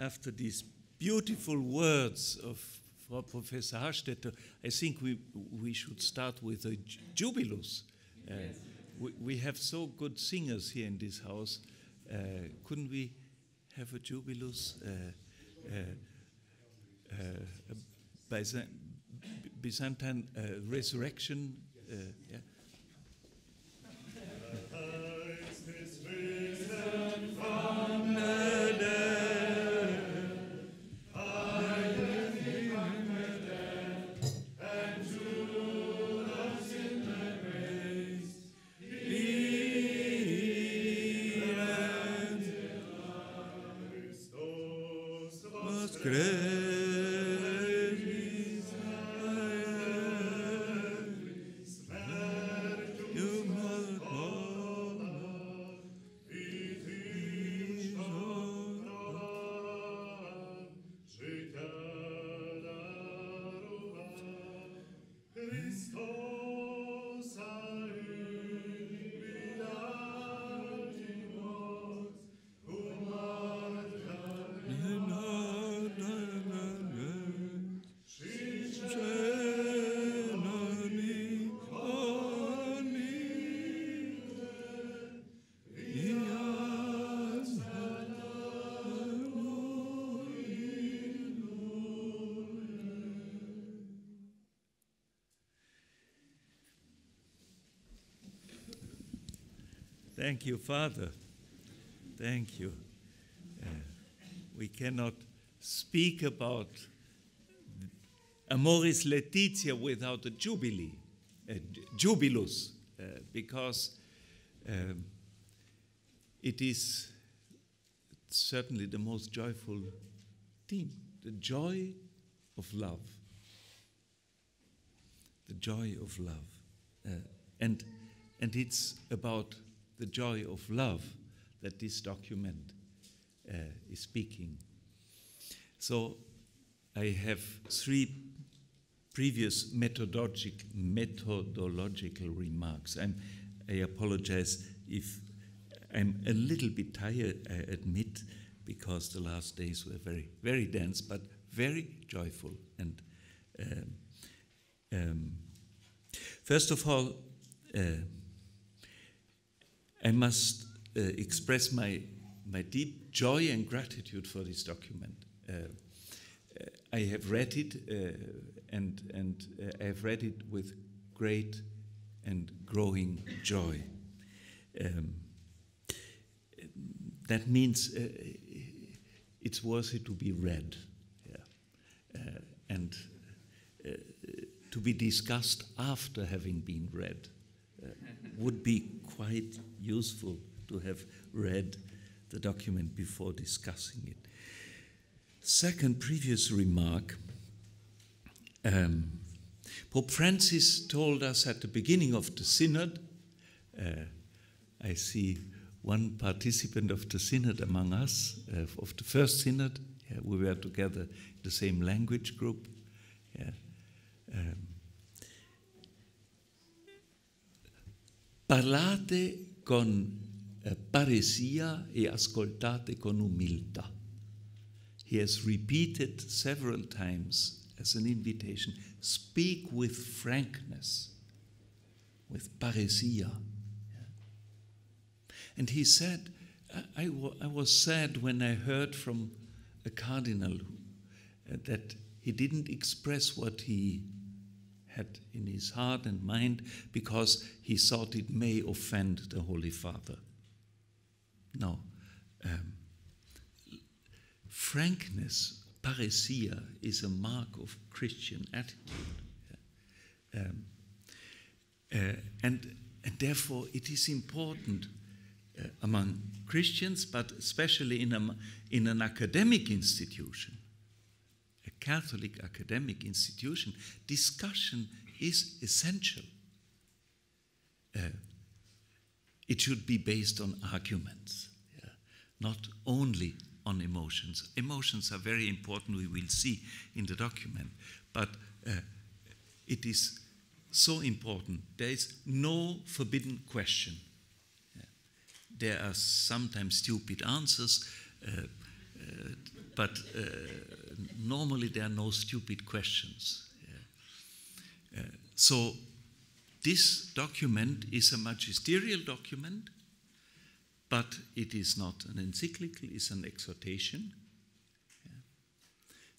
after these beautiful words of Frau Professor Harstetter, I think we should start with a jubilus. Yes. We have so good singers here in this house. Couldn't we have a jubilus? Byzantine resurrection. Yeah. Thank you, Father. Thank you. We cannot speak about Amoris Laetitia without a jubilee, jubilus, because it is certainly the most joyful theme, the joy of love. The joy of love. And it's about the joy of love that this document is speaking. So I have 3 previous methodological remarks. I apologize if I'm a little bit tired, I admit, because the last days were very, very dense, but very joyful. And first of all, I must express my deep joy and gratitude for this document. I have read it, and I have read it with great and growing joy. That means it's worthy to be read, and to be discussed after having been read. Would be quite useful to have read the document before discussing it. Second previous remark, Pope Francis told us at the beginning of the Synod, I see one participant of the Synod among us, of the first Synod. Yeah, we were together in the same language group. Yeah. Parlate con paresia e ascoltate con umiltà. He has repeated several times as an invitation, speak with frankness, with paresia. And he said, I was sad when I heard from a cardinal that he didn't express what he had in his heart and mind because he thought it may offend the Holy Father. No. Frankness, paresia, is a mark of Christian attitude. And therefore it is important among Christians, but especially in an academic institution, a Catholic academic institution, discussion is essential. It should be based on arguments, not only on emotions. Emotions are very important, we will see in the document, but it is so important. There is no forbidden question. There are sometimes stupid answers, but normally there are no stupid questions. So this document is a magisterial document, but it is not an encyclical, it's an exhortation.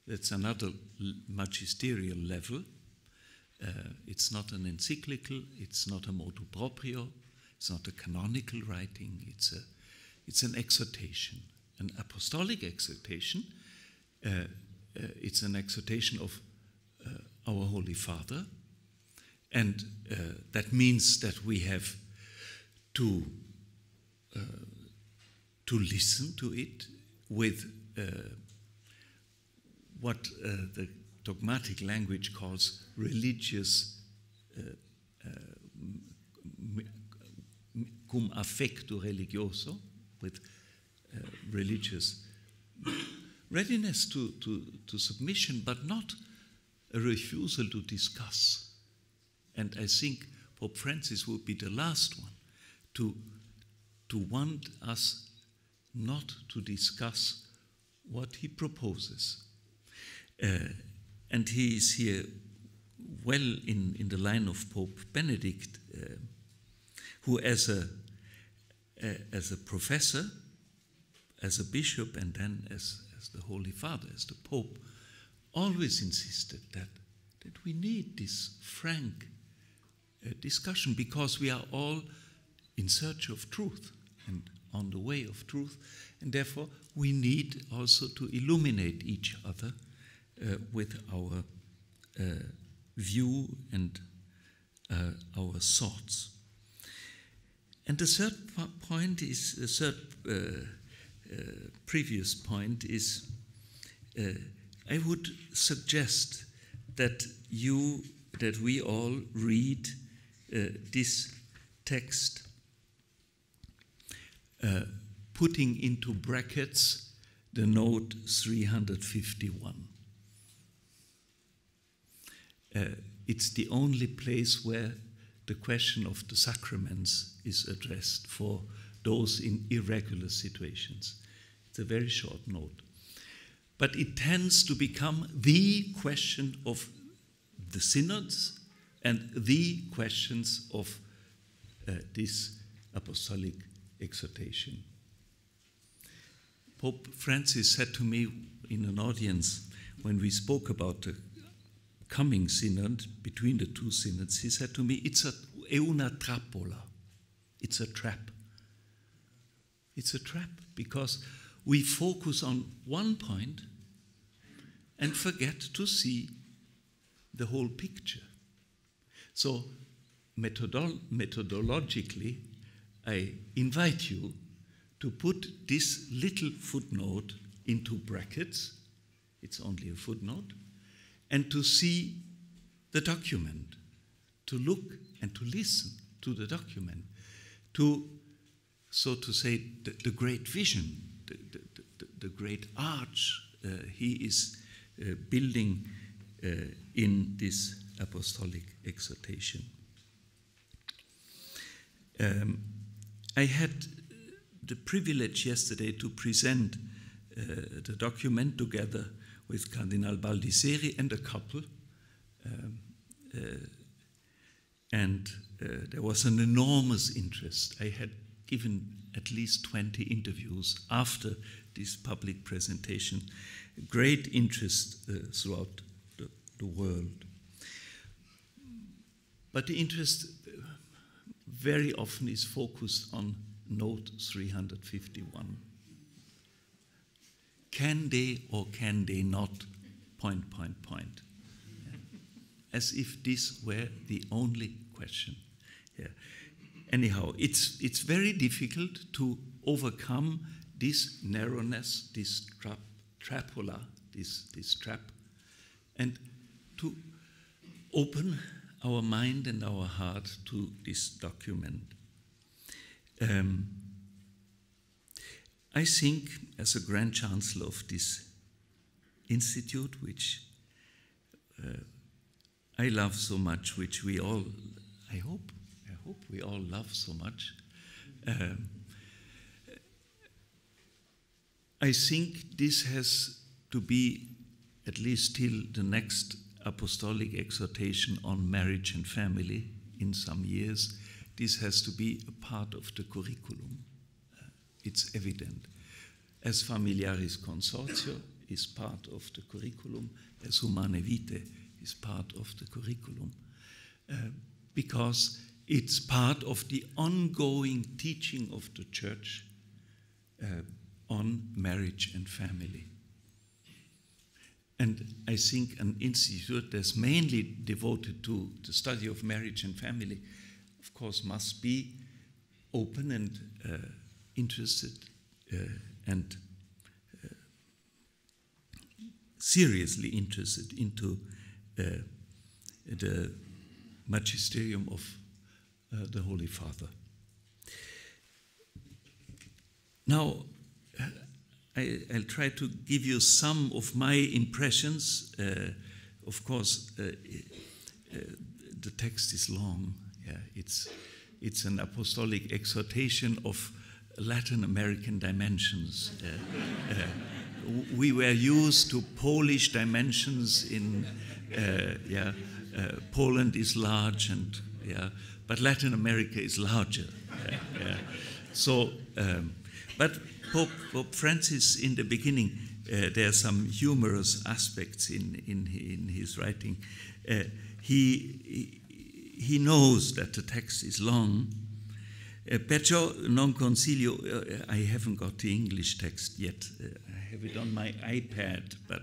That's another magisterial level. It's not an encyclical, it's not a motu proprio, it's not a canonical writing, it's an exhortation, an apostolic exhortation. It's an exhortation of our Holy Father, and that means that we have to listen to it with what the dogmatic language calls religious cum affectu religioso, with religious readiness to submission, but not a refusal to discuss. And I think Pope Francis would be the last one to want us not to discuss what he proposes. And he is here well in the line of Pope Benedict, who as a professor, as a bishop, and then as the Holy Father, as the Pope, always insisted that we need this frank discussion, because we are all in search of truth and on the way of truth, and therefore we need also to illuminate each other with our view and our thoughts. And the third point is, the third previous point is, I would suggest that we all read this text, putting into brackets the note 351. It's the only place where the question of the sacraments is addressed for those in irregular situations. It's a very short note. But it tends to become the question of the synods and the questions of this apostolic exhortation. Pope Francis said to me in an audience when we spoke about the coming synod, between the two synods, he said to me, è una trappola. It's a trap. It's a trap because we focus on one point and forget to see the whole picture. So methodologically, I invite you to put this little footnote into brackets. It's only a footnote. And to see the document, to look and to listen to the document, to, so to say, the great vision, the great arch he is building in this apostolic exhortation. I had the privilege yesterday to present the document together with Cardinal Baldisseri and a couple, and there was an enormous interest. I had given at least 20 interviews after this public presentation, great interest throughout the world. But the interest very often is focused on note 351. Can they or can they not, ... As if this were the only question. Yeah. Anyhow, it's very difficult to overcome this narrowness, this trappola, this trap, and to open our mind and our heart to this document. I think, as a Grand Chancellor of this institute, which I love so much, which we all, I hope we all love so much, I think this has to be, at least till the next apostolic exhortation on marriage and family in some years, this has to be a part of the curriculum. It's evident. As Familiaris Consortio is part of the curriculum, as Humane Vitae is part of the curriculum, because it's part of the ongoing teaching of the Church on marriage and family. And I think an institute that's mainly devoted to the study of marriage and family, of course, must be open and interested and seriously interested into the magisterium of the Holy Father. Now, I'll try to give you some of my impressions. Of course, the text is long. Yeah, it's an apostolic exhortation of Latin American dimensions. We were used to Polish dimensions in Poland is large, and but Latin America is larger. So, but Pope Francis, in the beginning, there are some humorous aspects in his writing. He knows that the text is long. Perciò non consiglio, I haven't got the English text yet. I have it on my iPad, but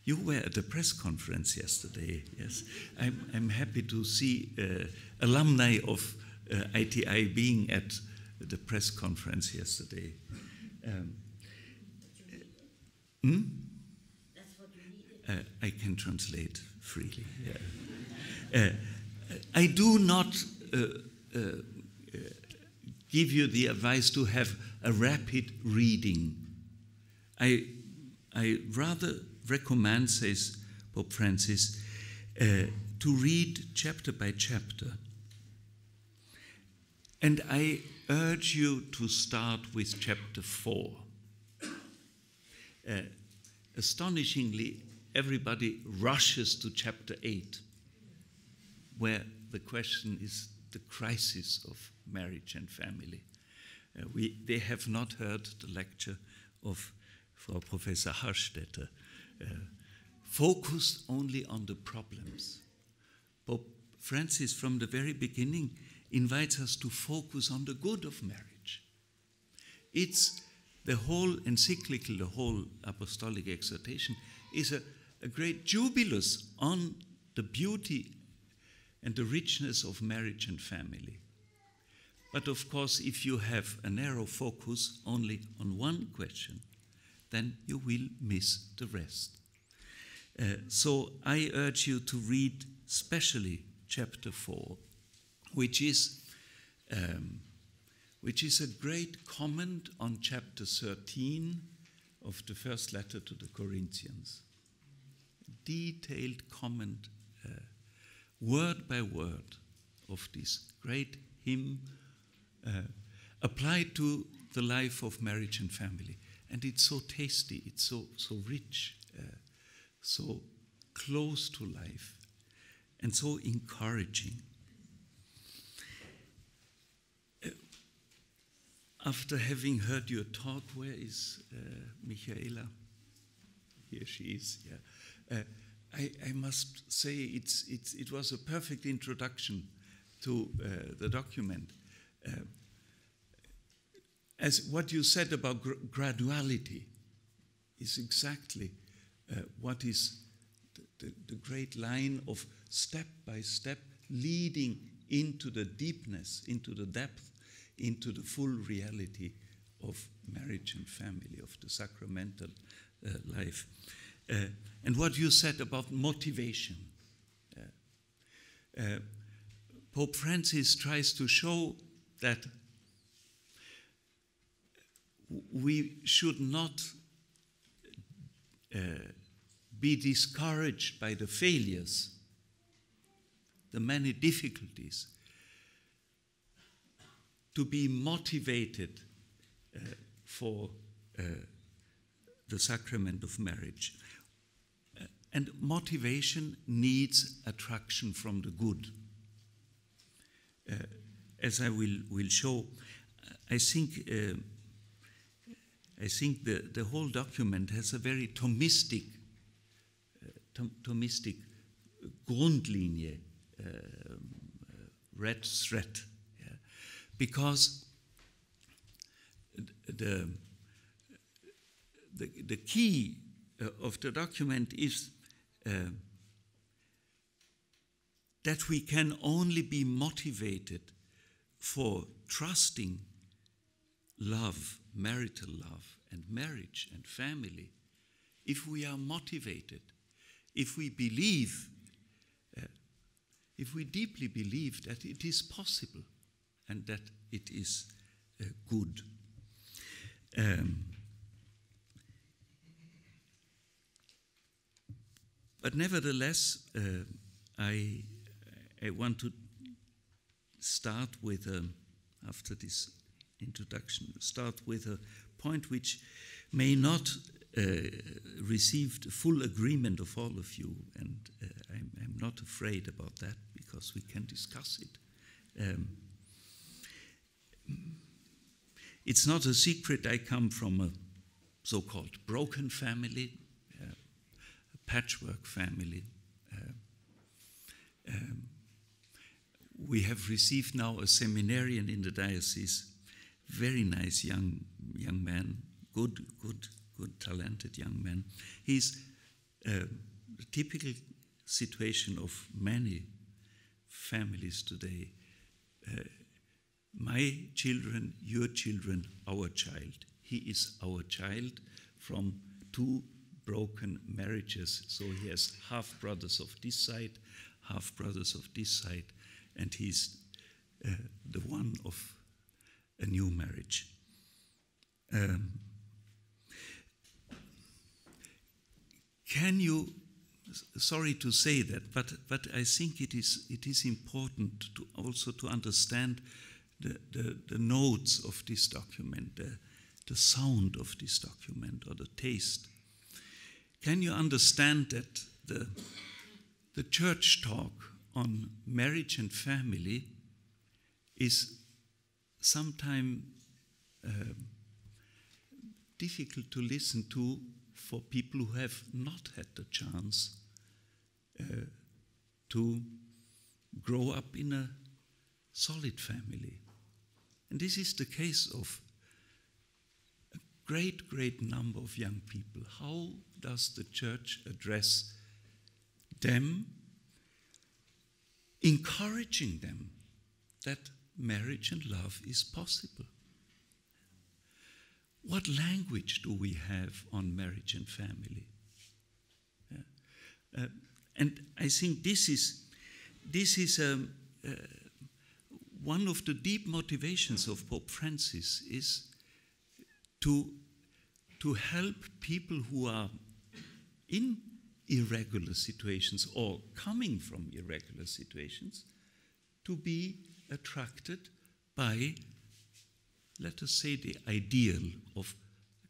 you were at the press conference yesterday, yes. I'm happy to see alumni of ITI being at the press conference yesterday. That's what you need. I can translate freely. Yeah. I do not give you the advice to have a rapid reading. I rather recommend, says Pope Francis, to read chapter by chapter. And I urge you to start with chapter 4. Astonishingly, everybody rushes to chapter 8, where the question is the crisis of marriage and family. They have not heard the lecture of Frau Professor Harstetter, focused only on the problems. Pope Francis, from the very beginning, invites us to focus on the good of marriage. It's the whole encyclical, the whole apostolic exhortation is a great jubilus on the beauty and the richness of marriage and family. But of course, if you have a narrow focus only on one question, then you will miss the rest. So I urge you to read especially chapter 4, which is a great comment on chapter 13 of the first letter to the Corinthians. Detailed comment, word by word, of this great hymn applied to the life of marriage and family. And it's so tasty, it's so rich, so close to life, and so encouraging. After having heard your talk, where is Michaela? Here she is. Yeah. I must say it was a perfect introduction to the document. As what you said about graduality is exactly what is the great line of step by step leading into the deepness, into the depth, into the full reality of marriage and family, of the sacramental life. And what you said about motivation. Pope Francis tries to show that we should not be discouraged by the failures, the many difficulties, to be motivated for the sacrament of marriage. And motivation needs attraction from the good. As I will show, I think the whole document has a very Thomistic Grundlinie, red thread, yeah? Because the key of the document is that we can only be motivated for trusting love, marital love, and marriage and family, if we are motivated, if we believe, if we deeply believe that it is possible and that it is good. But nevertheless, I want to start with, after this introduction, start with a point which may not receive the full agreement of all of you, and I'm not afraid about that because we can discuss it. It's not a secret I come from a so-called broken family, a patchwork family. We have received now a seminarian in the diocese, very nice young man, good, talented young man. He's the typical situation of many families today. My children, your children, our child. He is our child from two broken marriages. So he has half brothers of this side, half brothers of this side, and he's the one of a new marriage. Can you, sorry to say that, but I think it is important to also to understand the notes of this document, the sound of this document, or the taste. Can you understand that the church talk on marriage and family is sometimes difficult to listen to for people who have not had the chance to grow up in a solid family. And this is the case of a great number of young people. How does the church address them, encouraging them that marriage and love is possible? What language do we have on marriage and family? And I think this is one of the deep motivations of Pope Francis is to help people who are in irregular situations or coming from irregular situations to be attracted by, let us say, the ideal of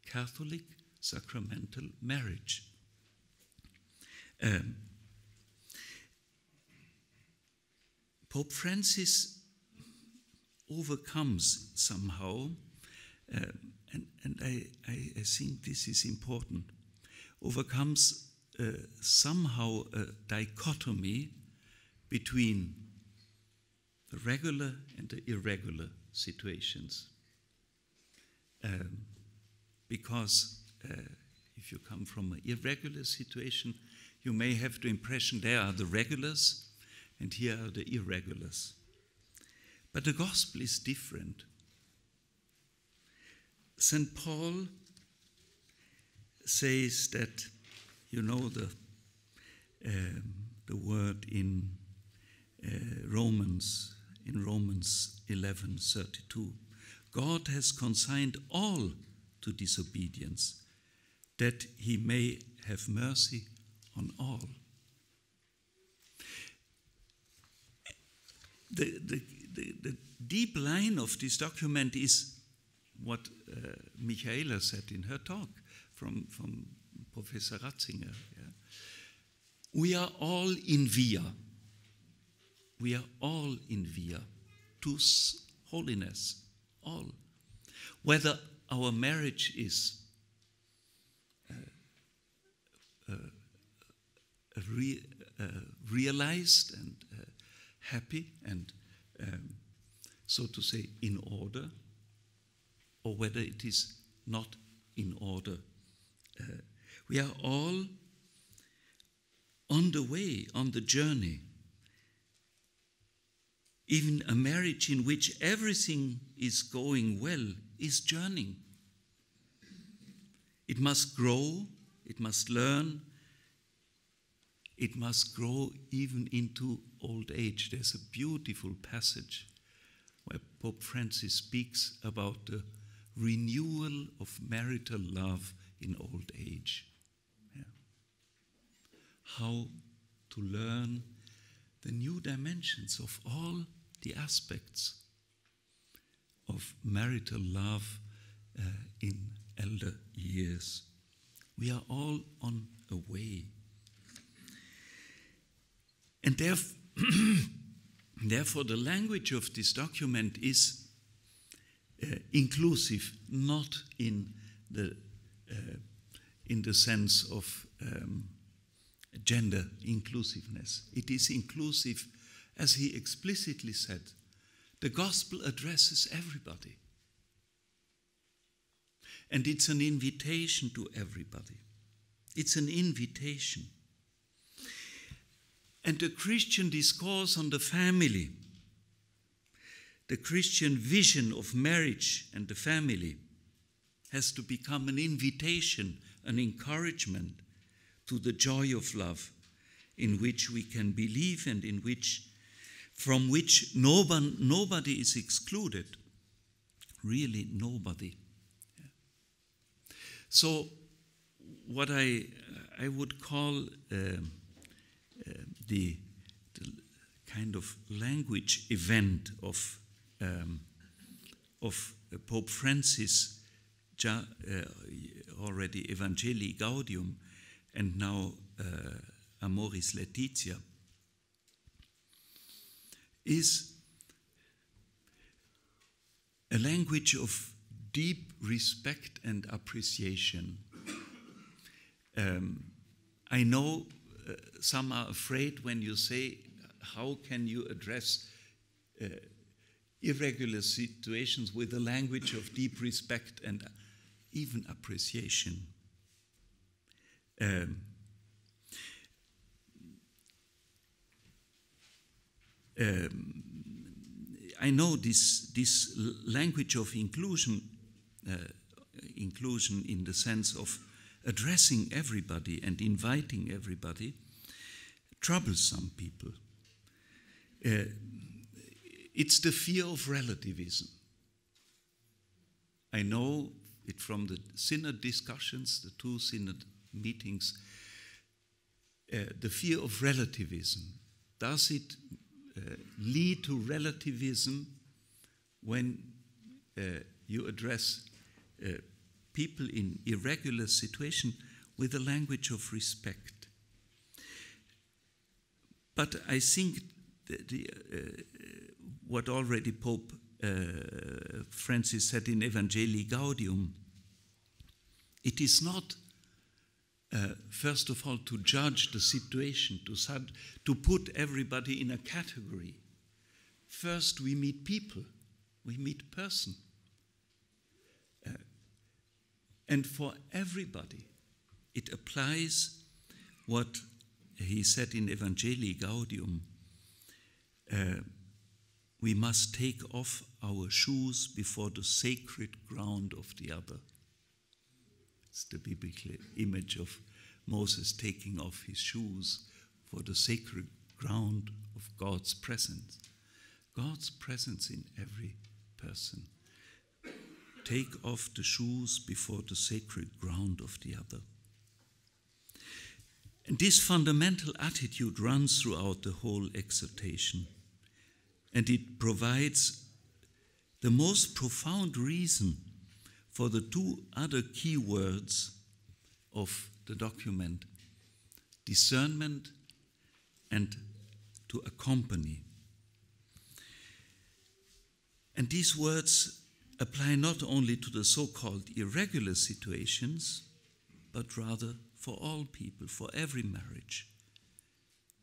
Catholic sacramental marriage. Pope Francis overcomes somehow, and I think this is important, overcomes somehow a dichotomy between the regular and the irregular situations. Because if you come from an irregular situation, you may have the impression there are the regulars and here are the irregulars. But the gospel is different. St. Paul says that, you know, the word in Romans 11:32, God has consigned all to disobedience, that he may have mercy on all. The deep line of this document is what Michaela said in her talk from Professor Ratzinger. Yeah? We are all in via. We are all in via to holiness, all. Whether our marriage is realized and happy and, so to say, in order, or whether it is not in order. We are all on the way, on the journey. Even a marriage in which everything is going well is journeying. It must grow, it must learn, it must grow even into old age. There's a beautiful passage where Pope Francis speaks about the renewal of marital love in old age. Yeah. How to learn the new dimensions of all the aspects of marital love in elder years. We are all on a way. And therefore the language of this document is inclusive, not in the sense of gender inclusiveness. It is inclusive, as he explicitly said. The gospel addresses everybody. And it's an invitation to everybody. It's an invitation. And the Christian discourse on the family, the Christian vision of marriage and the family, has to become an invitation, an encouragement to the joy of love in which we can believe and from which nobody is excluded. Really nobody. Yeah. So what I would call the kind of language event of Pope Francis, already Evangelii Gaudium, and now Amoris Laetitia, is a language of deep respect and appreciation. I know some are afraid when you say, how can you address irregular situations with a language of deep respect and even appreciation? I know this language of inclusion in the sense of addressing everybody and inviting everybody troubles some people. It's the fear of relativism. I know it from the synod discussions, the 2 synod meetings, the fear of relativism. Does it lead to relativism when you address people in irregular situation with a language of respect? But I think what already Pope Francis said in Evangelii Gaudium, it is not first of all to judge the situation, to put everybody in a category. First we meet people, we meet person. And for everybody, it applies what he said in Evangelii Gaudium. We must take off our shoes before the sacred ground of the other. It's the biblical image of Moses taking off his shoes for the sacred ground of God's presence. God's presence in every person. Take off the shoes before the sacred ground of the other. And this fundamental attitude runs throughout the whole exhortation, and it provides the most profound reason for the two other key words of the document, discernment and to accompany. And these words apply not only to the so-called irregular situations, but rather for all people, for every marriage.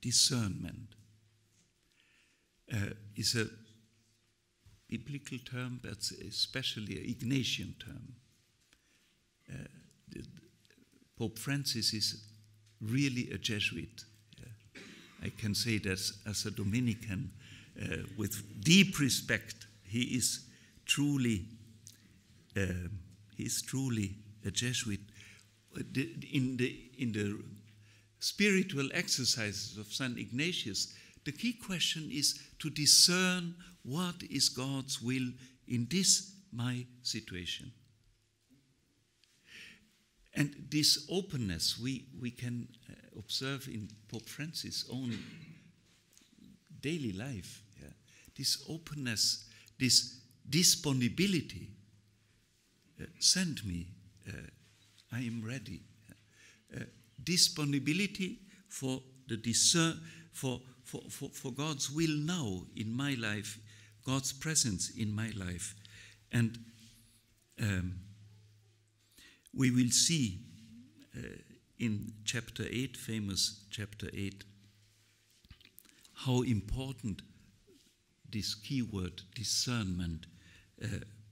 Discernment is a biblical term, but especially an Ignatian term. Pope Francis is really a Jesuit. I can say that as a Dominican, with deep respect. He is truly a Jesuit. In the spiritual exercises of St. Ignatius, the key question is to discern what is God's will in this my situation. And this openness we can observe in Pope Francis' own daily life. Yeah. This openness, this disponibility. Send me, I am ready. Disponibility for the for God's will now in my life, God's presence in my life. And we will see in chapter 8, famous chapter 8, how important this key word, discernment,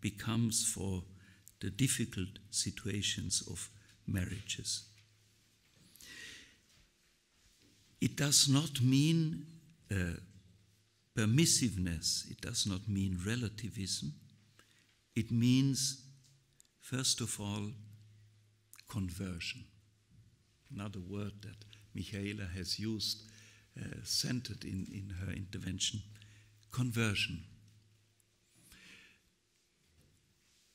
becomes for the difficult situations of marriages. It does not mean permissiveness, it does not mean relativism. It means, first of all, conversion. Another word that Michaela has used, centered in her intervention. Conversion.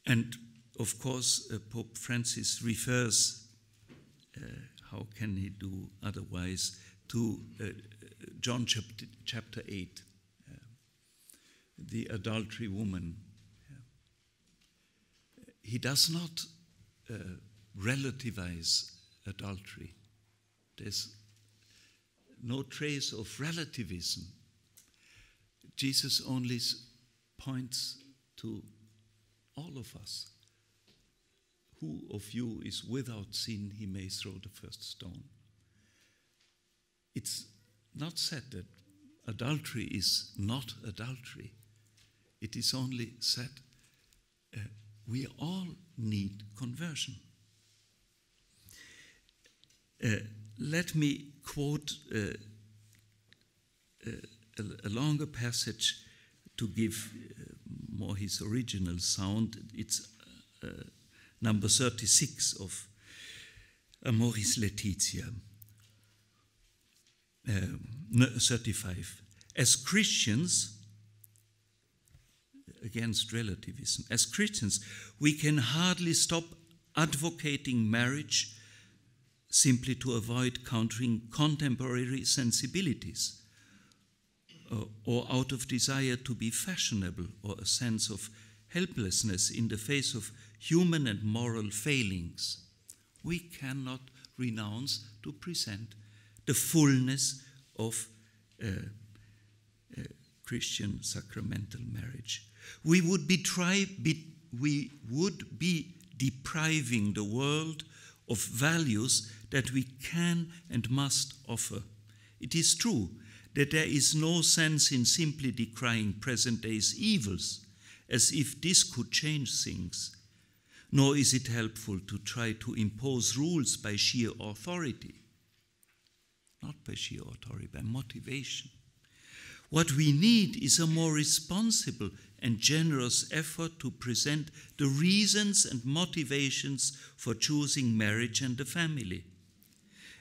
And of course, Pope Francis refers, how can he do otherwise, to John chapter 8, the adultery woman. He does not relativize adultery. There's no trace of relativism. Jesus only points to all of us. Who of you is without sin, he may throw the first stone. It's not said that adultery is not adultery. It is only said we all need conversion. Let me quote a longer passage to give more his original sound. It's number 36 of Amoris Laetitia. 35. As Christians, against relativism, as Christians, we can hardly stop advocating marriage simply to avoid countering contemporary sensibilities, or out of desire to be fashionable, or a sense of helplessness in the face of human and moral failings. We cannot renounce to present the fullness of Christian sacramental marriage. We would be depriving the world of values that we can and must offer. It is true that there is no sense in simply decrying present day's evils, as if this could change things, nor is it helpful to try to impose rules by sheer authority. Not by sheer authority, by motivation. What we need is a more responsible and generous effort to present the reasons and motivations for choosing marriage and the family,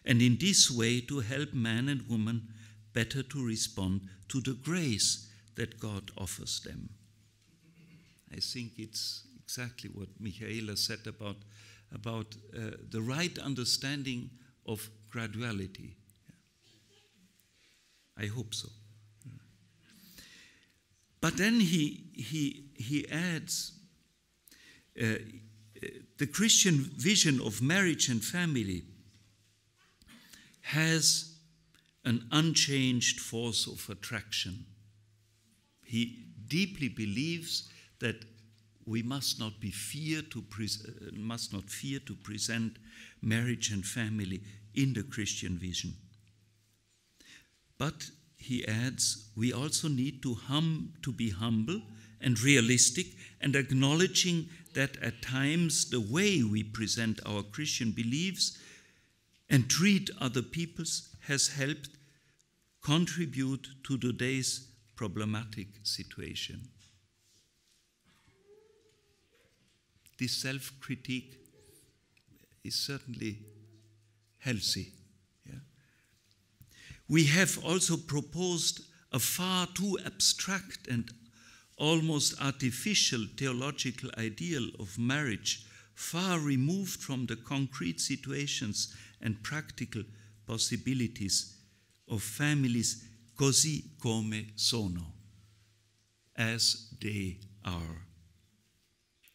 and in this way to help man and woman better to respond to the grace that God offers them. I think it's exactly what Michaela said about the right understanding of graduality. I hope so. But then he adds the Christian vision of marriage and family has an unchanged force of attraction. He deeply believes that we must not fear to present marriage and family in the Christian vision. But he adds, we also need to be humble and realistic, and acknowledging that at times the way we present our Christian beliefs and treat other peoples has helped contribute to today's problematic situation. This self-critique is certainly healthy. Yeah? We have also proposed a far too abstract and almost artificial theological ideal of marriage, far removed from the concrete situations and practical possibilities of families così come sono, as they are.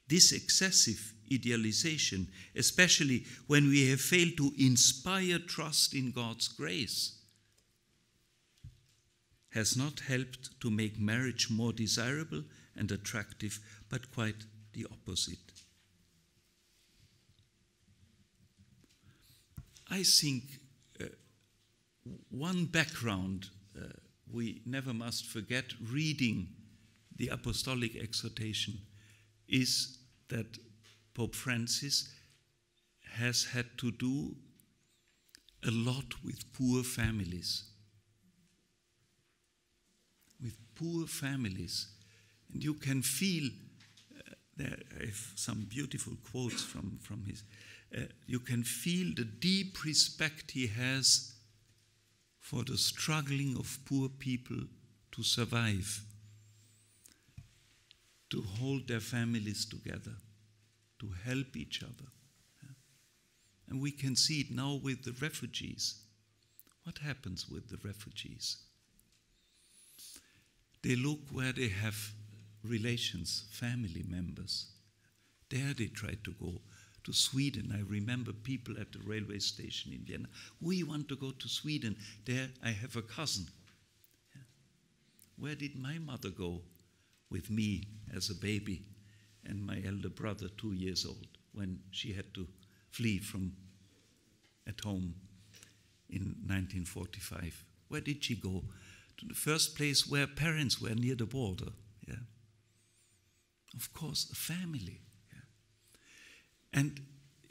This excessive idealization, especially when we have failed to inspire trust in God's grace, has not helped to make marriage more desirable and attractive, but quite the opposite. I think one background we never must forget reading the Apostolic Exhortation is that Pope Francis has had to do a lot with poor families. With poor families. And you can feel, there I have some beautiful quotes from his, you can feel the deep respect he has for the struggling of poor people to survive, to hold their families together, to help each other. And we can see it now with the refugees. What happens with the refugees? They look where they have relations, family members. There they try to go. To Sweden, I remember people at the railway station in Vienna. We want to go to Sweden. There I have a cousin. Where did my mother go with me as a baby and my elder brother, 2 years old, when she had to flee from at home in 1945? Where did she go? To the first place where parents were, near the border. Yeah. Of course, a family. Yeah. And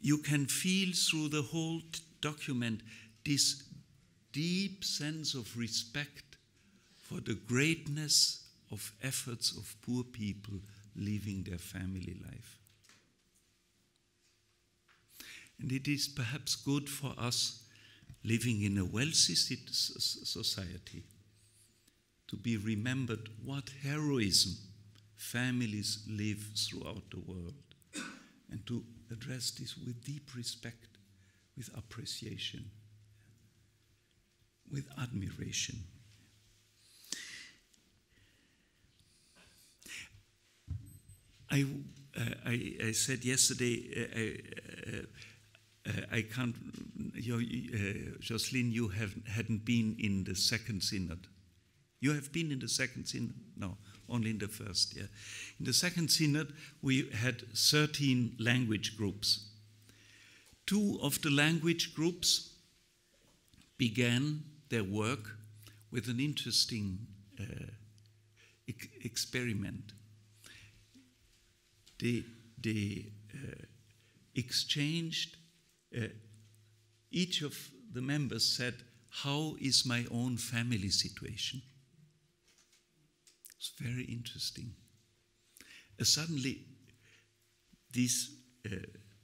you can feel through the whole document this deep sense of respect for the greatness of efforts of poor people living their family life. And it is perhaps good for us living in a wealthy society to be remembered what heroism families live throughout the world, and to address this with deep respect, with appreciation, with admiration. I said yesterday, I can't, Jocelyn, you hadn't been in the second synod. You have been in the second synod? No, only in the first, yeah. In the second synod, we had 13 language groups. 2 of the language groups began their work with an interesting experiment. They exchanged, each of the members said, how is my own family situation? It's very interesting. Suddenly, these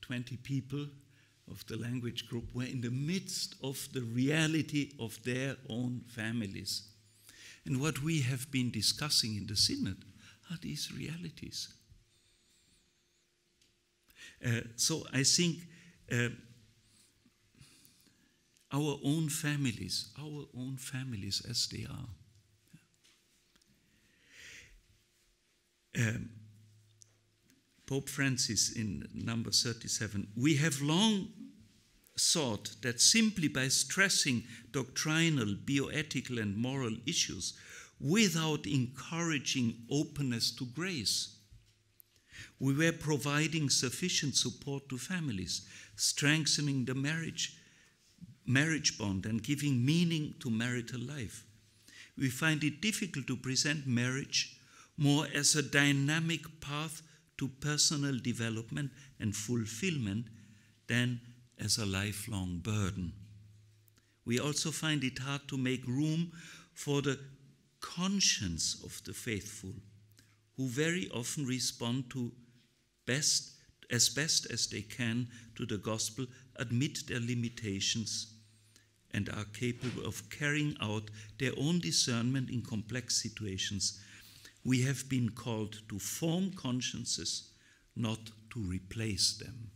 20 people of the language group were in the midst of the reality of their own families. And what we have been discussing in the Synod are these realities. So I think our own families as they are. Pope Francis in number 37, we have long thought that simply by stressing doctrinal, bioethical, and moral issues without encouraging openness to grace, we were providing sufficient support to families, strengthening the marriage bond, and giving meaning to marital life. We find it difficult to present marriage more as a dynamic path to personal development and fulfillment than as a lifelong burden. We also find it hard to make room for the conscience of the faithful, who very often respond to best as they can to the gospel, admit their limitations, and are capable of carrying out their own discernment in complex situations. We have been called to form consciences, not to replace them.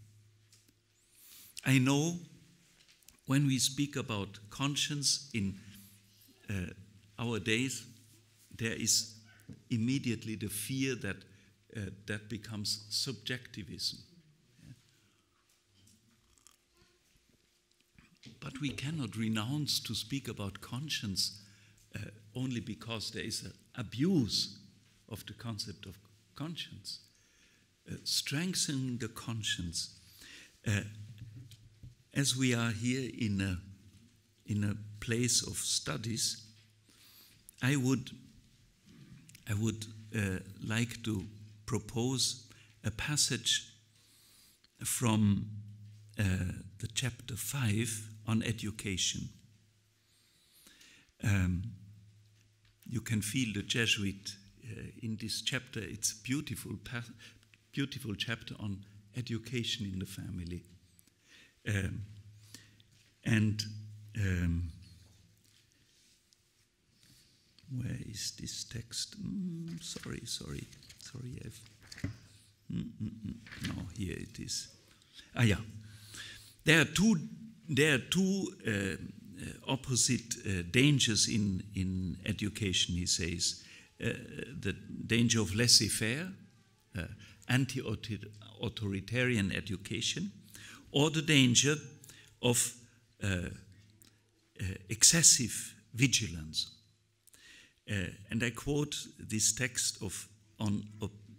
I know when we speak about conscience in our days, there is immediately the fear that that becomes subjectivism. But we cannot renounce to speak about conscience only because there is an abuse of the concept of conscience. Strengthening the conscience. As we are here in a place of studies, I would like to propose a passage from the chapter 5 on education. You can feel the Jesuit in this chapter. It's a beautiful chapter on education in the family. Where is this text? Sorry. No, here it is. There are two opposite dangers in education, he says. The danger of laissez-faire, anti-authoritarian education, or the danger of excessive vigilance. And I quote this text on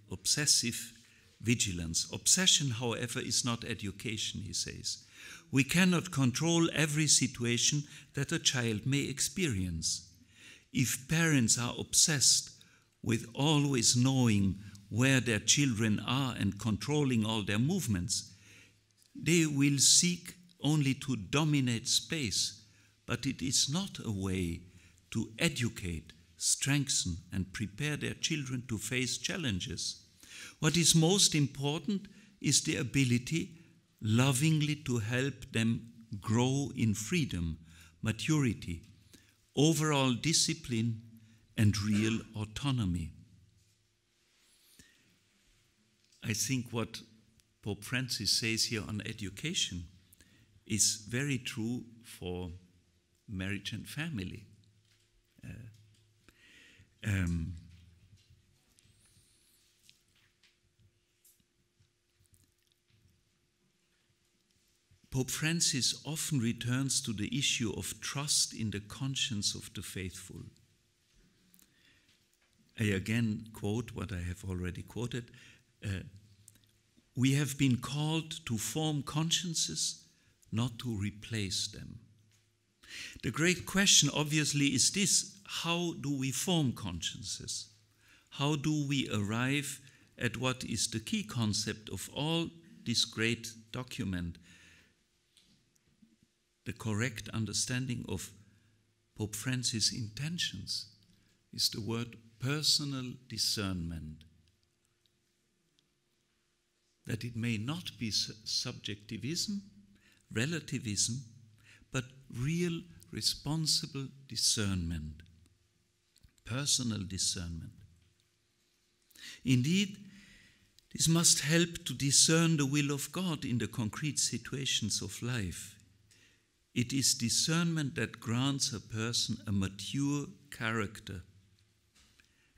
obsessive vigilance. Obsession, however, is not education, he says. We cannot control every situation that a child may experience. If parents are obsessed with always knowing where their children are and controlling all their movements, they will seek only to dominate space, but it is not a way to educate, strengthen, and prepare their children to face challenges. What is most important is the ability lovingly to help them grow in freedom, maturity, overall discipline, and real autonomy. I think what Pope Francis says here on education is very true for marriage and family. Pope Francis often returns to the issue of trust in the conscience of the faithful. I again quote what I have already quoted. We have been called to form consciences, not to replace them. The great question, obviously, is this: how do we form consciences? How do we arrive at what is the key concept of all this great document? The correct understanding of Pope Francis' intentions is the word personal discernment. That it may not be subjectivism, relativism, but real responsible discernment, personal discernment. Indeed, this must help to discern the will of God in the concrete situations of life. It is discernment that grants a person a mature character,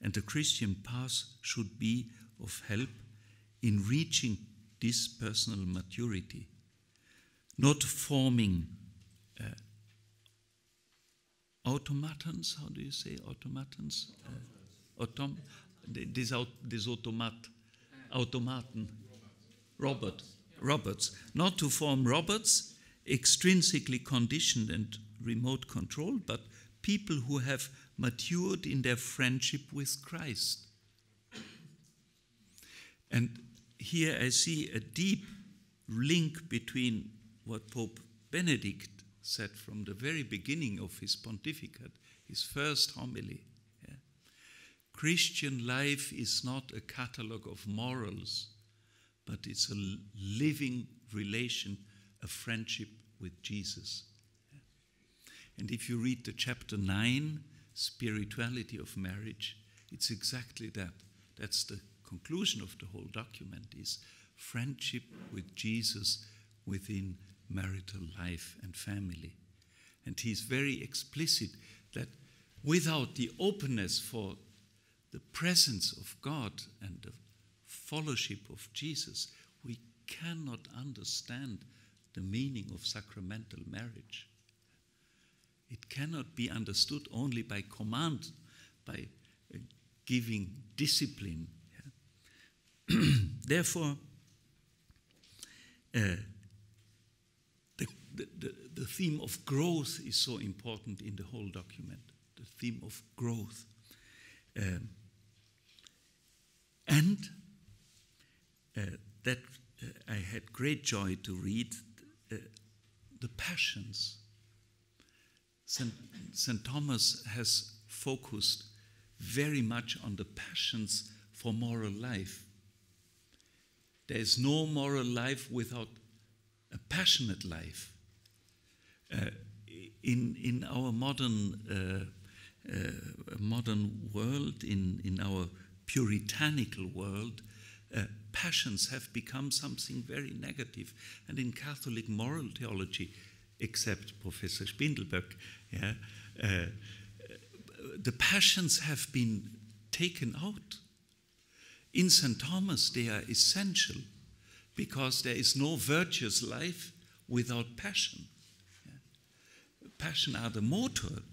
and the Christian path should be of help in reaching this personal maturity, not forming automatons. How do you say automatons? Automaten. Robots. Not to form robots, extrinsically conditioned and remote controlled, but people who have matured in their friendship with Christ. And here I see a deep link between what Pope Benedict said from the very beginning of his pontificate, his first homily. Yeah. Christian life is not a catalogue of morals, but it's a living relation, a friendship with Jesus. Yeah. And if you read the chapter 9, Spirituality of Marriage, it's exactly that. That's the conclusion of the whole document, is friendship with Jesus within marital life and family. And he's very explicit that without the openness for the presence of God and the fellowship of Jesus, we cannot understand the meaning of sacramental marriage. It cannot be understood only by command, by giving discipline. Yeah. Therefore, the theme of growth is so important in the whole document, the theme of growth. That I had great joy to read the Passions. St. Thomas has focused very much on the passions for moral life. There is no moral life without a passionate life. In our modern world, in our puritanical world, passions have become something very negative. And in Catholic moral theology, except Professor Spindelböck, yeah, the passions have been taken out. In St. Thomas, they are essential because there is no virtuous life without passion. Yeah. Passion are the motor,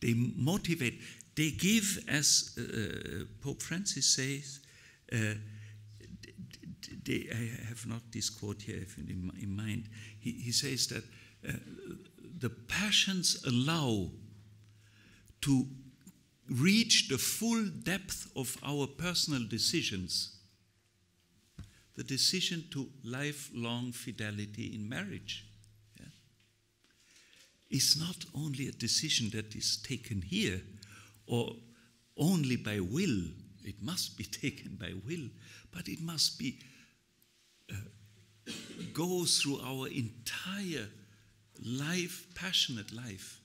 they motivate, they give, as Pope Francis says, I have not this quote here in mind. He says that the passions allow to reach the full depth of our personal decisions, the decision to lifelong fidelity in marriage. Yeah, is not only a decision that is taken here or only by will. It must be taken by will, but it must be go through our entire life, passionate life.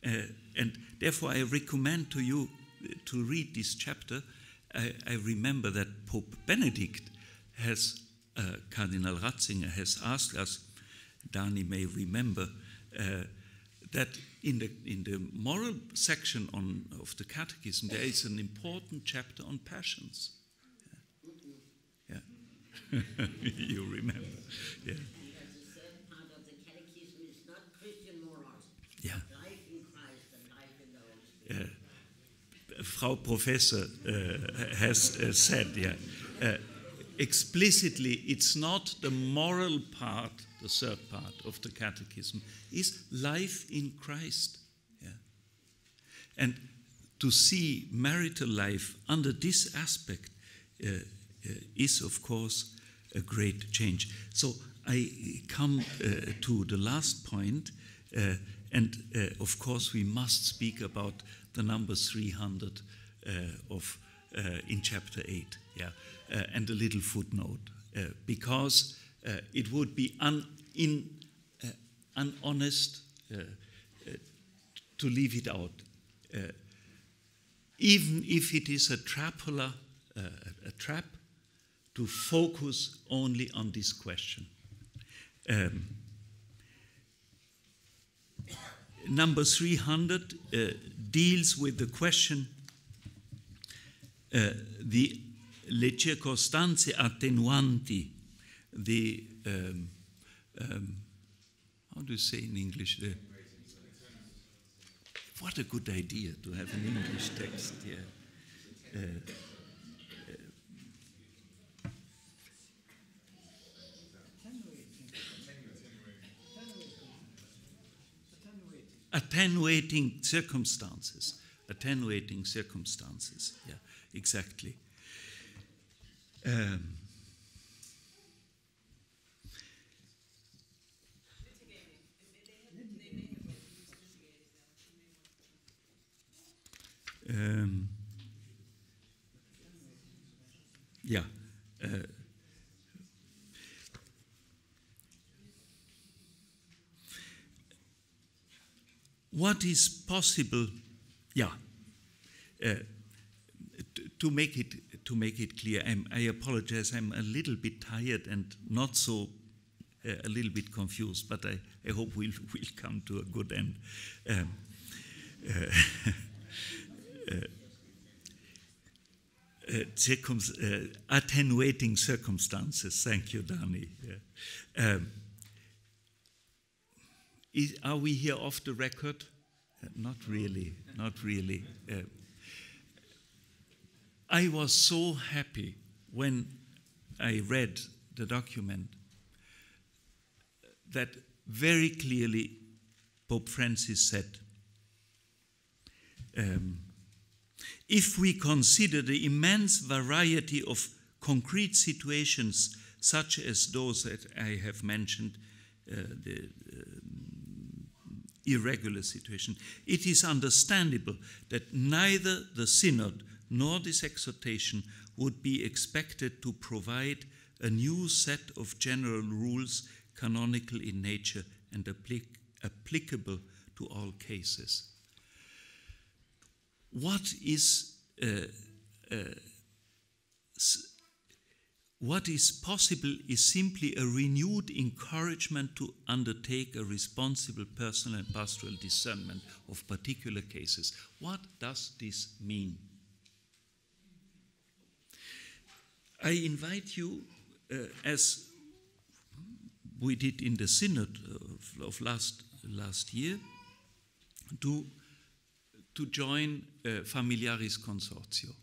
And therefore I recommend to you to read this chapter. I remember that Pope Benedict has, Cardinal Ratzinger has asked us, Dani may remember, that in the moral section of the Catechism there is an important chapter on passions. Yeah. You remember. Yeah. Because the third part of the Catechism is not Christian morals. Yeah. Life in Christ and life in the Holy Spirit. Frau Professor has said, yeah, explicitly, it's not the moral part, the third part of the Catechism, is life in Christ. Yeah. And to see marital life under this aspect is, of course, a great change. So I come to the last point, and of course we must speak about the number 300 in chapter 8, yeah, and a little footnote, because it would be unhonest to leave it out, even if it is a trap to focus only on this question. Number 300 deals with the question, the le circostanze attenuanti, the, how do you say in English? What a good idea to have an English text here. Attenuating circumstances. Attenuating circumstances. Yeah, exactly. Yeah. What is possible? Yeah. To make it clear, I apologize. I'm a little bit tired and not so a little bit confused, but I hope we'll come to a good end. Attenuating circumstances. Thank you, Dani. Are we here off the record? Not really, not really. I was so happy when I read the document that very clearly Pope Francis said, if we consider the immense variety of concrete situations such as those that I have mentioned, the irregular situation, it is understandable that neither the Synod nor this exhortation would be expected to provide a new set of general rules canonical in nature and applicable to all cases. What is possible is simply a renewed encouragement to undertake a responsible personal and pastoral discernment of particular cases. What does this mean? I invite you, as we did in the Synod of last year, to join Familiaris Consortio.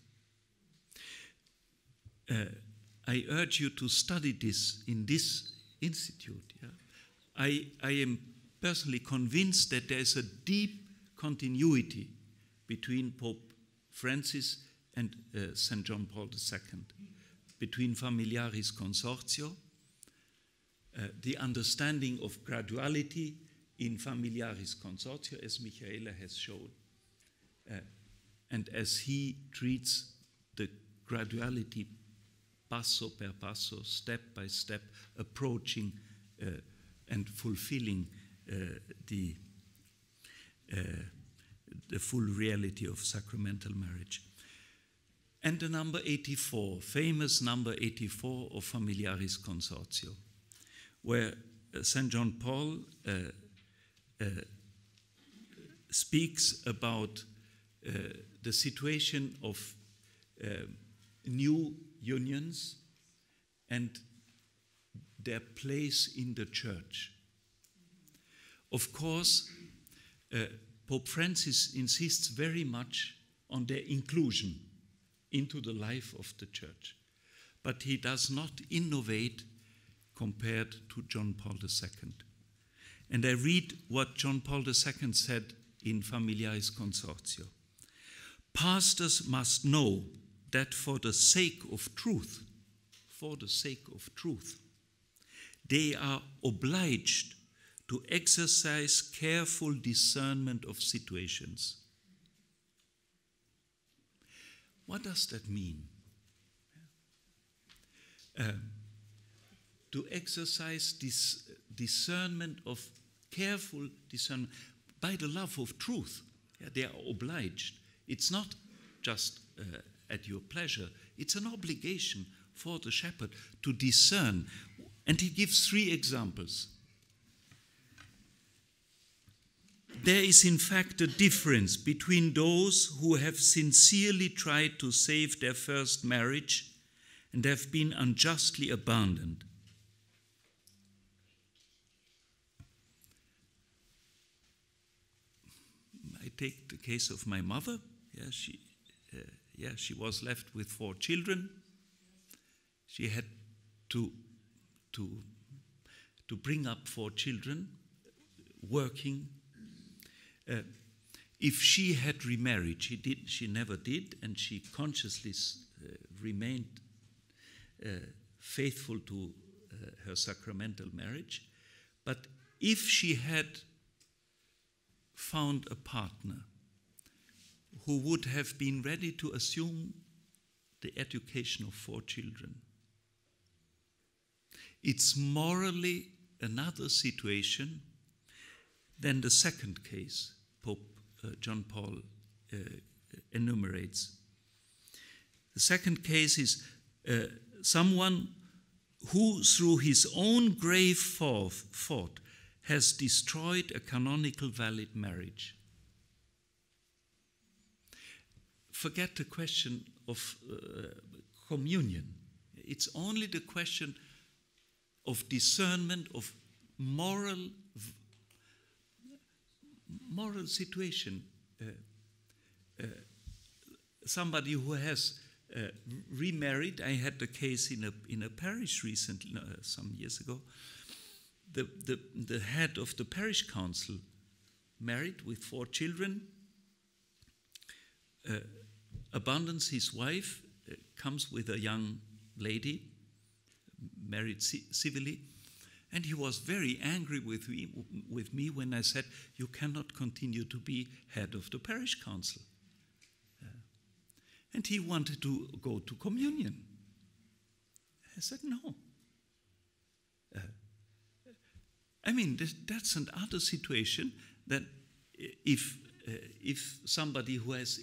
I urge you to study this in this institute. Yeah? I am personally convinced that there is a deep continuity between Pope Francis and St. John Paul II, between Familiaris Consortio, the understanding of graduality in Familiaris Consortio, as Michaela has shown, and as he treats the graduality passo per passo, step by step, approaching and fulfilling the full reality of sacramental marriage. And the number 84, famous number 84 of Familiaris Consortio, where St. John Paul speaks about the situation of new unions and their place in the church. Of course, Pope Francis insists very much on their inclusion into the life of the church, but he does not innovate compared to John Paul II. And I read what John Paul II said in Familiaris Consortio. Pastors must know that for the sake of truth, they are obliged to exercise careful discernment of situations. What does that mean? To exercise this discernment of careful discernment by the love of truth. Yeah, they are obliged. It's not just at your pleasure. It's an obligation for the shepherd to discern. And he gives 3 examples. There is in fact a difference between those who have sincerely tried to save their first marriage and have been unjustly abandoned. I take the case of my mother. She was left with 4 children. She had to bring up 4 children, working. If she had remarried, she never did, and she consciously remained faithful to her sacramental marriage. But if she had found a partner who would have been ready to assume the education of 4 children, it's morally another situation than the second case Pope John Paul enumerates. The second case is someone who through his own grave fault has destroyed a canonical valid marriage. Forget the question of communion. It's only the question of discernment of moral situation. Somebody who has remarried. I had the case in a parish recently, some years ago. The head of the parish council, married with 4 children, abandons his wife, comes with a young lady, married civilly, and he was very angry with me when I said, "You cannot continue to be head of the parish council." And he wanted to go to communion. I said, "No." That's another situation that if somebody who has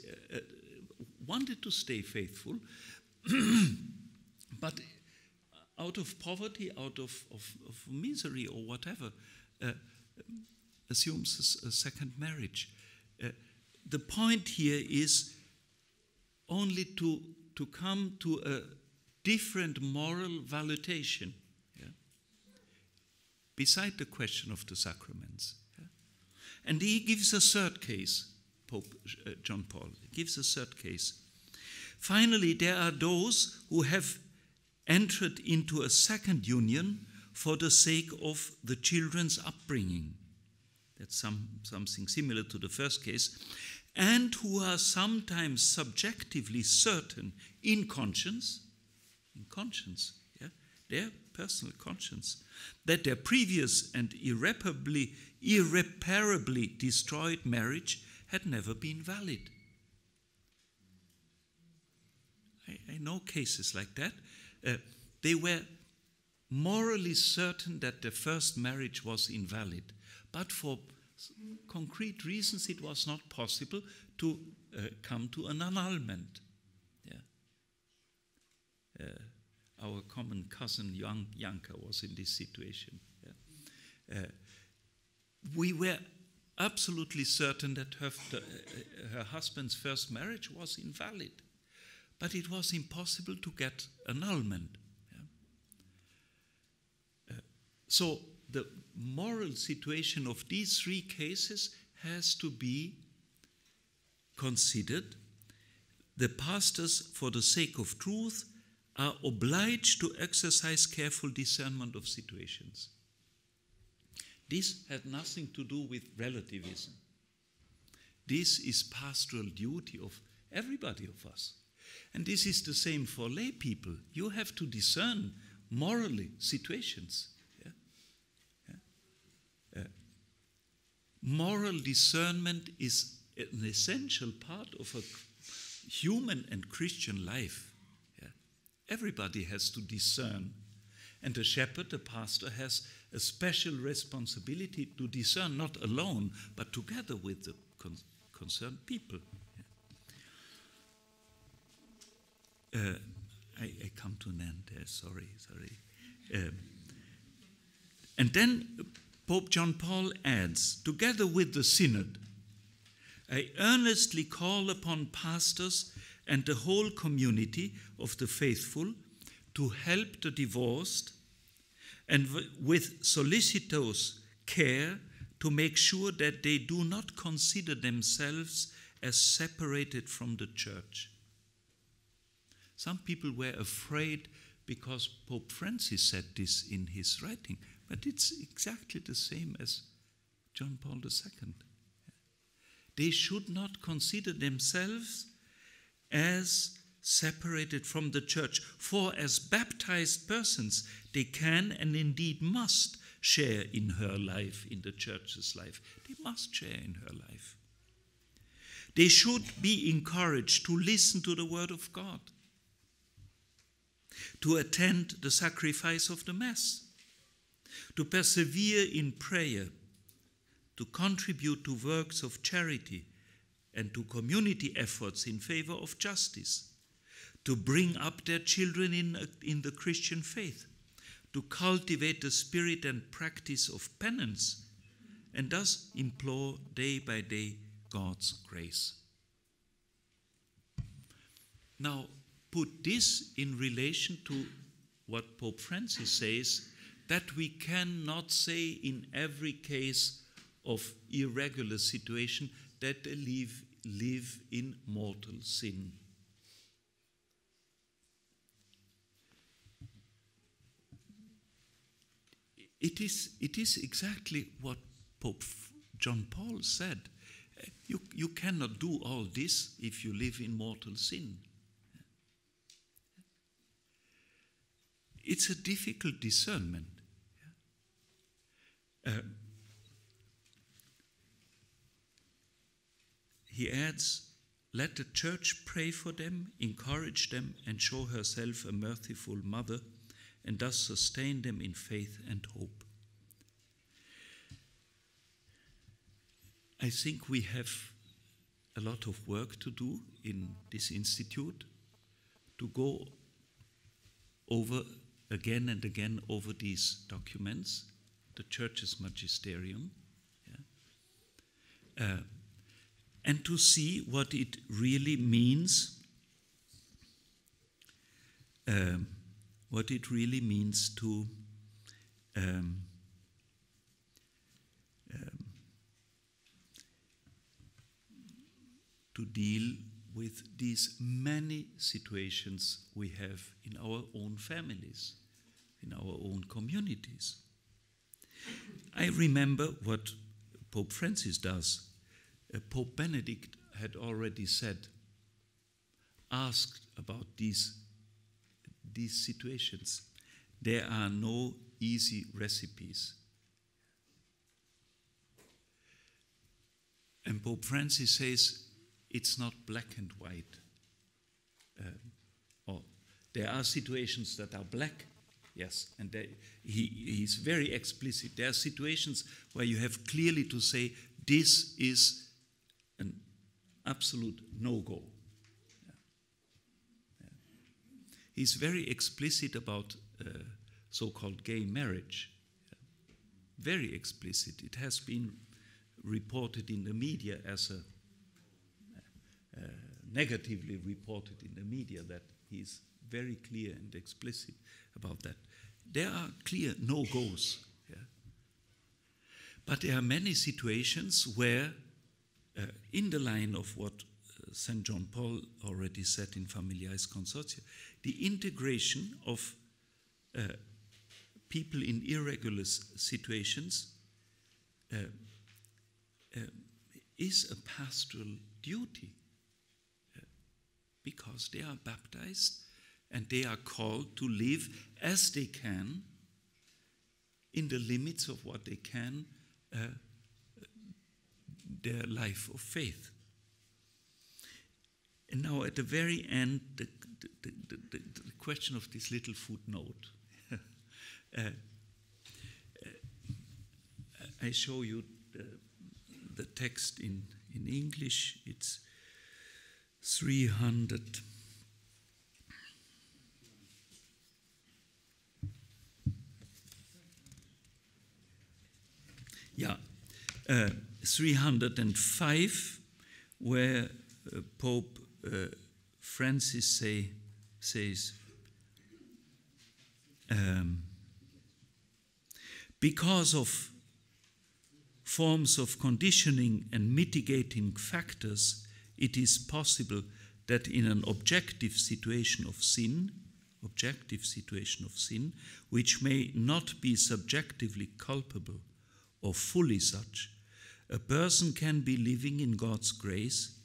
wanted to stay faithful, but out of poverty, out of misery or whatever, assumes a second marriage. The point here is only to come to a different moral valuation, beside the question of the sacraments. And he gives a third case, Pope John Paul gives a third case. Finally, there are those who have entered into a second union for the sake of the children's upbringing. That's something similar to the first case. And who are sometimes subjectively certain in conscience, their personal conscience, that their previous and irreparably destroyed marriage had never been valid. I know cases like that. They were morally certain that the first marriage was invalid, but for concrete reasons it was not possible to come to an annulment. Our common cousin Janka was in this situation. We were absolutely certain that her husband's first marriage was invalid, but it was impossible to get annulment. So the moral situation of these 3 cases has to be considered. The pastors, for the sake of truth, are obliged to exercise careful discernment of situations. This has nothing to do with relativism. This is pastoral duty of everybody of us. And this is the same for lay people. You have to discern morally situations. Moral discernment is an essential part of a human and Christian life. Everybody has to discern. And the shepherd, the pastor, has a special responsibility to discern, not alone, but together with the concerned people. I come to an end there, sorry. And then Pope John Paul adds, together with the Synod, I earnestly call upon pastors and the whole community of the faithful to help the divorced and with solicitous care to make sure that they do not consider themselves as separated from the church. Some people were afraid because Pope Francis said this in his writing, but it's exactly the same as John Paul II. They should not consider themselves as separated from the church, for as baptized persons, they can and indeed must share in her life, in the church's life. They must share in her life. They should be encouraged to listen to the word of God, to attend the sacrifice of the Mass, to persevere in prayer, to contribute to works of charity and to community efforts in favor of justice, to bring up their children in the Christian faith, to cultivate the spirit and practice of penance, and thus implore day by day God's grace. Now, put this in relation to what Pope Francis says, that we cannot say in every case of irregular situation that they live in mortal sin. It is exactly what Pope John Paul said. You cannot do all this if you live in mortal sin. It's a difficult discernment. He adds, let the church pray for them, encourage them, and show herself a merciful mother, and thus sustain them in faith and hope. I think we have a lot of work to do in this institute to go over again and again over these documents, the Church's magisterium, and to see what it really means, to deal with these many situations we have in our own families, in our own communities. I remember what Pope Francis does. Pope Benedict had already asked about these situations. There are no easy recipes. And Pope Francis says, it's not black and white. Or there are situations that are black, yes, and he's very explicit. There are situations where you have clearly to say, this is an absolute no-go. He's very explicit about so-called gay marriage. Very explicit. It has been reported in the media as negatively reported in the media, that he's very clear and explicit about that. There are clear no-goes. Yeah? But there are many situations where, in the line of what St. John Paul already said in Familiaris Consortia, the integration of people in irregular situations is a pastoral duty, because they are baptized and they are called to live as they can, in the limits of what they can, their life of faith. And now at the very end, the question of this little footnote. I show you the text in English. It's 300. Yeah, 305, where Pope Francis says, Because of forms of conditioning and mitigating factors, it is possible that in an objective situation of sin, which may not be subjectively culpable or fully such, a person can be living in God's grace,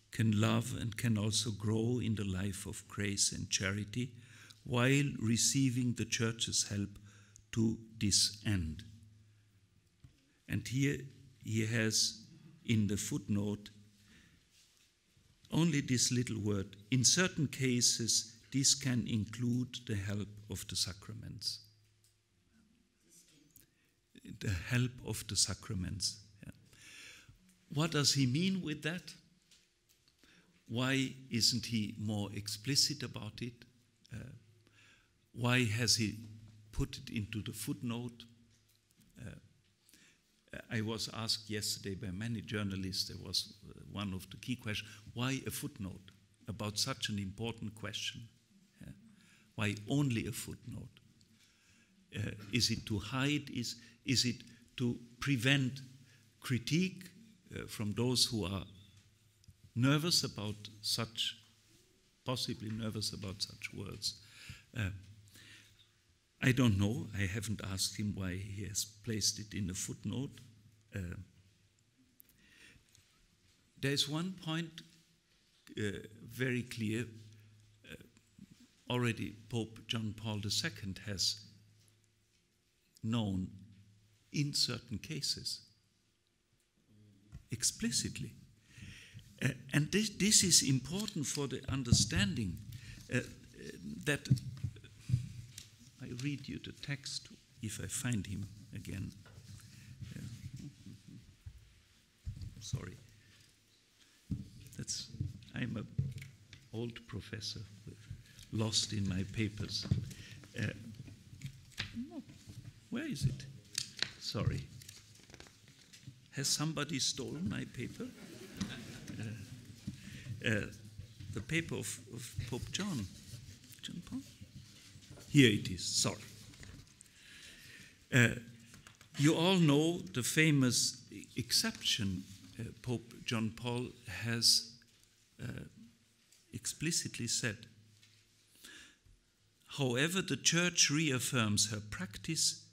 can love and can also grow in the life of grace and charity while receiving the Church's help to this end. And here he has in the footnote only this little word: in certain cases, this can include the help of the sacraments. The help of the sacraments. Yeah. What does he mean with that? Why isn't he more explicit about it? Why has he put it into the footnote? I was asked yesterday by many journalists, there was one of the key questions, why a footnote about such an important question? Why only a footnote? Is it to hide? Is it to prevent critique from those who are nervous about such, possibly nervous about such words? I don't know. I haven't asked him why he has placed it in a footnote. There's one point very clear. Already Pope John Paul II has known in certain cases explicitly. And this is important for the understanding that I read you the text if I find him again. Sorry. I'm an old professor, lost in my papers. Where is it? Sorry. Has somebody stolen my paper? The paper of Pope John Paul? Here it is, sorry. You all know the famous exception Pope John Paul has explicitly said. However, the Church reaffirms her practice,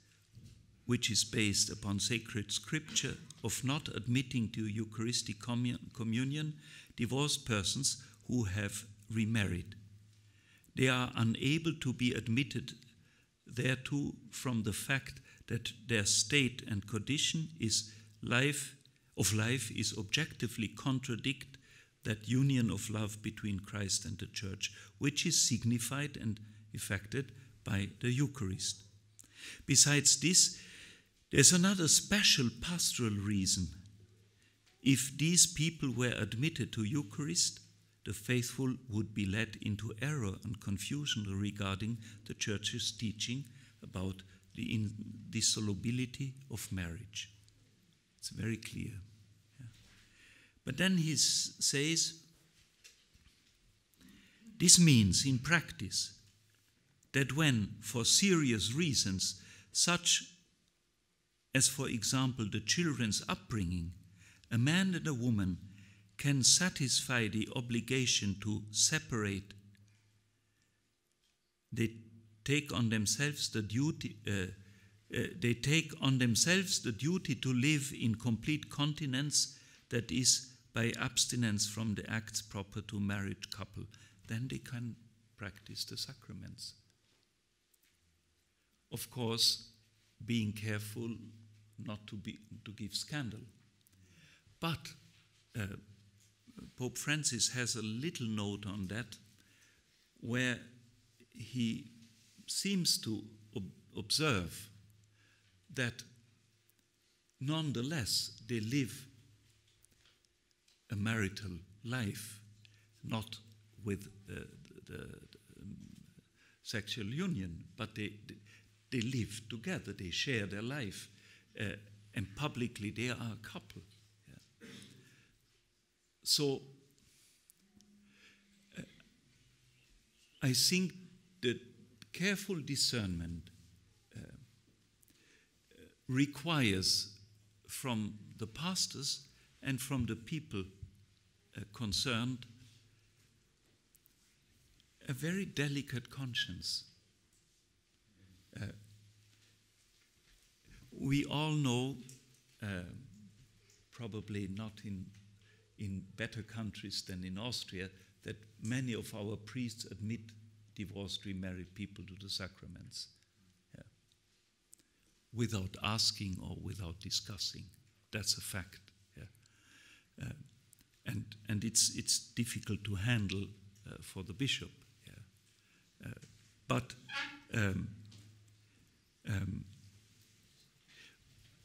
which is based upon sacred scripture, of not admitting to Eucharistic communion divorced persons who have remarried. They are unable to be admitted thereto from the fact that their state and condition is life is objectively contradict that union of love between Christ and the Church, which is signified and effected by the Eucharist. Besides this, there's another special pastoral reason. If these people were admitted to Eucharist, the faithful would be led into error and confusion regarding the Church's teaching about the indissolubility of marriage. It's very clear. Yeah. But then he says, this means in practice that when, for serious reasons, such as, for example, the children's upbringing, a man and a woman can satisfy the obligation to separate, they take on themselves the duty to live in complete continence, that is, by abstinence from the acts proper to married couple, then they can practice the sacraments. Of course, being careful not to give scandal. But Pope Francis has a little note on that, where he seems to observe that nonetheless they live a marital life, not with the sexual union, but they live together, they share their life, and publicly they are a couple. Yeah. So I think that careful discernment requires from the pastors and from the people concerned a very delicate conscience. We all know, probably not in better countries than in Austria, that many of our priests admit divorced, remarried people to the sacraments, without asking or without discussing. That's a fact. And it's difficult to handle for the bishop. But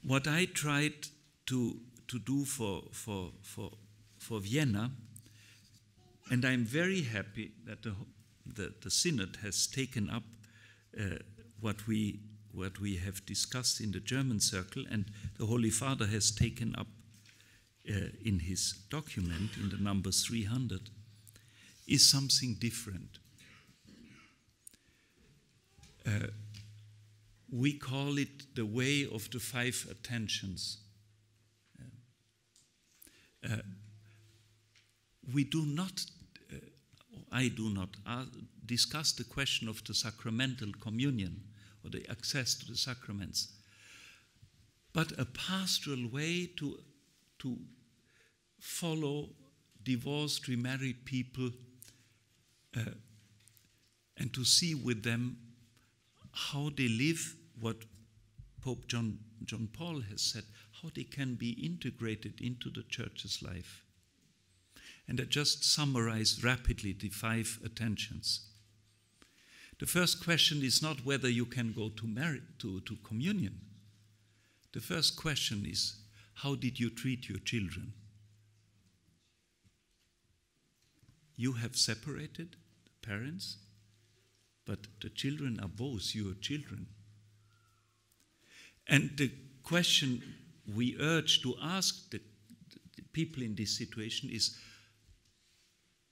what I tried to do for Vienna, and I'm very happy that the Synod has taken up what we have discussed in the German circle, and the Holy Father has taken up in his document, in the number 300, is something different. We call it the way of the 5 attentions. We do not, I do not discuss the question of the sacramental communion or the access to the sacraments, but a pastoral way to follow divorced, remarried people and to see with them how they live, what Pope John Paul has said, how they can be integrated into the Church's life. And I just summarize rapidly the 5 attentions. The first question is not whether you can go to communion. The first question is, how did you treat your children? You have separated the parents, but the children are both your children. And the question we urge to ask the people in this situation is,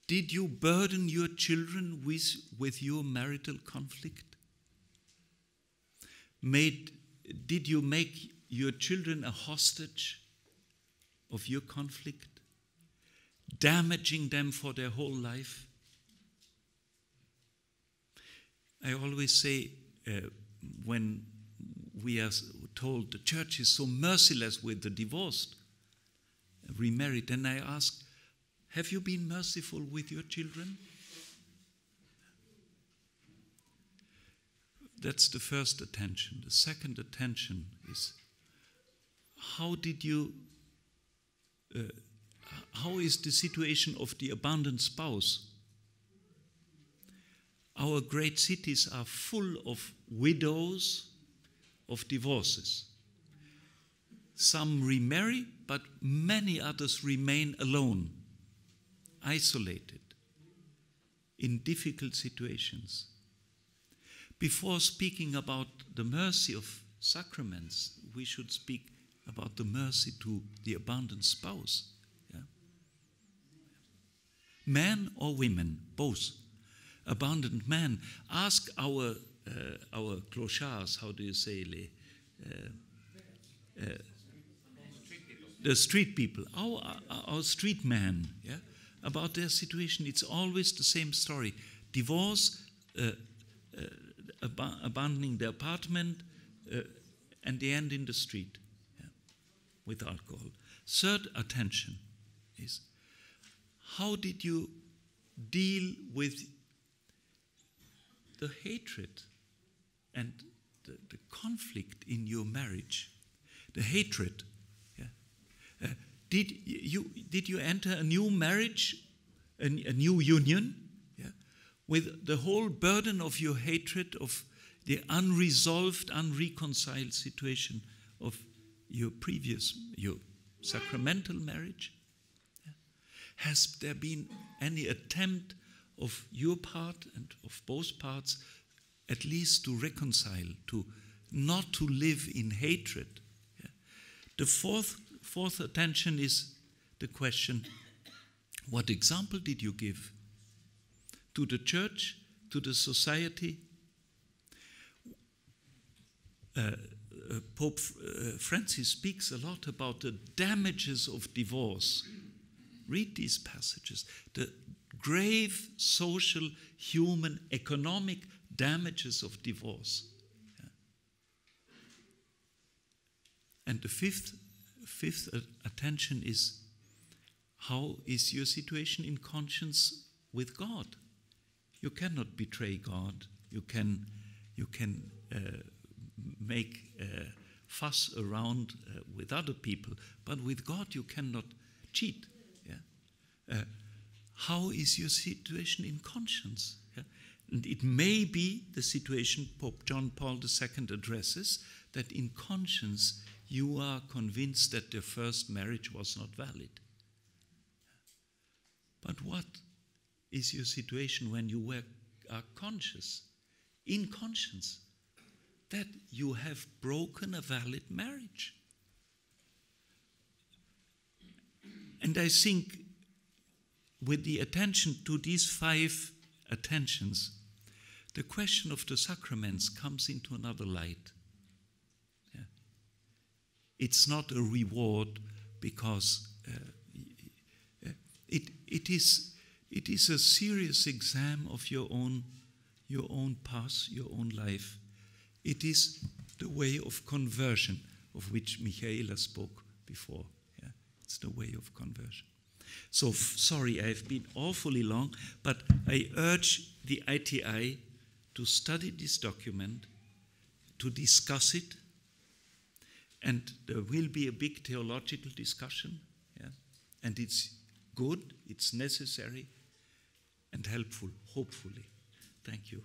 did you burden your children with your marital conflict? Did you make your children a hostage of your conflict, damaging them for their whole life? I always say, when we are told the Church is so merciless with the divorced, remarried, and I ask, have you been merciful with your children? That's the first attention. The second attention is, how is the situation of the abandoned spouse? Our great cities are full of widows, of divorces. Some remarry, but many others remain alone, isolated, in difficult situations. Before speaking about the mercy of sacraments, we should speak about the mercy to the abandoned spouse. Men or women, both. Abandoned men. Ask our clochards, how do you say, the street people, our street men, about their situation. It's always the same story. Divorce, abandoning the apartment, and they end in the street with alcohol. Third attention is, how did you deal with the hatred and the conflict in your marriage? The hatred. Did you enter a new marriage, a new union, with the whole burden of your hatred of the unresolved, unreconciled situation of your sacramental marriage? Has there been any attempt of your part and of both parts at least to reconcile, to not to live in hatred? The fourth attention is the question, what example did you give to the Church, to the society? Pope Francis speaks a lot about the damages of divorce. Read these passages. The grave social, human, economic damages of divorce. Yeah. And the fifth attention is, how is your situation in conscience with God? You cannot betray God. You can make fuss around with other people, but with God you cannot cheat. Yeah? How is your situation in conscience? Yeah? And it may be the situation Pope John Paul II addresses, that in conscience you are convinced that the first marriage was not valid. But what is your situation when you are conscious, in conscience, that you have broken a valid marriage? And I think with the attention to these 5 attentions, the question of the sacraments comes into another light. Yeah. It's not a reward because it is a serious exam of your own path, your own life. It is the way of conversion of which Michaela spoke before. Yeah? It's the way of conversion. So, sorry, I've been awfully long, but I urge the ITI to study this document, to discuss it, and there will be a big theological discussion, yeah? And it's good, it's necessary, and helpful, hopefully. Thank you.